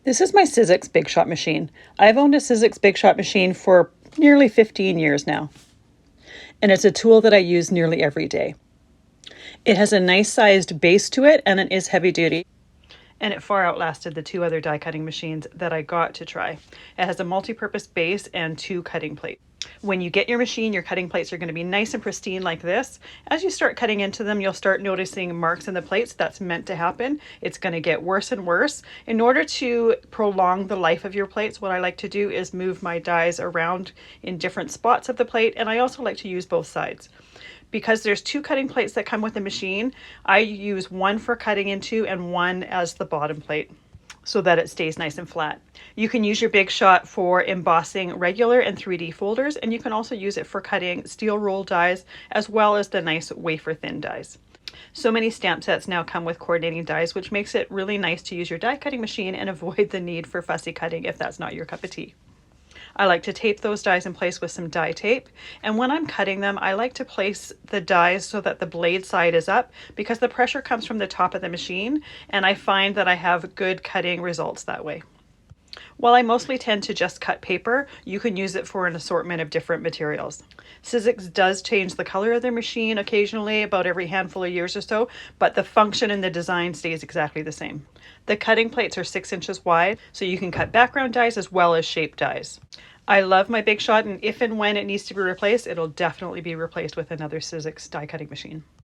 This is my Sizzix Big Shot Machine. I've owned a Sizzix Big Shot Machine for nearly 15 years now, and it's a tool that I use nearly every day. It has a nice sized base to it, and it is heavy duty, and it far outlasted the two other die cutting machines that I got to try. It has a multi-purpose base and two cutting plates. When you get your machine, your cutting plates are going to be nice and pristine like this. As you start cutting into them, you'll start noticing marks in the plates. That's meant to happen. It's going to get worse and worse. In order to prolong the life of your plates, what I like to do is move my dies around in different spots of the plate, and I also like to use both sides. Because there's two cutting plates that come with the machine, I use one for cutting into and one as the bottom plate, so that it stays nice and flat. You can use your Big Shot for embossing regular and 3D folders, and you can also use it for cutting steel roll dies as well as the nice wafer thin dies. So many stamp sets now come with coordinating dies, which makes it really nice to use your die cutting machine and avoid the need for fussy cutting if that's not your cup of tea. I like to tape those dies in place with some die tape, and when I'm cutting them, I like to place the dies so that the blade side is up, because the pressure comes from the top of the machine, and I find that I have good cutting results that way. While I mostly tend to just cut paper, you can use it for an assortment of different materials. Sizzix does change the color of their machine occasionally, about every handful of years or so, but the function and the design stays exactly the same. The cutting plates are 6 inches wide, so you can cut background dies as well as shape dies. I love my Big Shot, and if and when it needs to be replaced, it'll definitely be replaced with another Sizzix die cutting machine.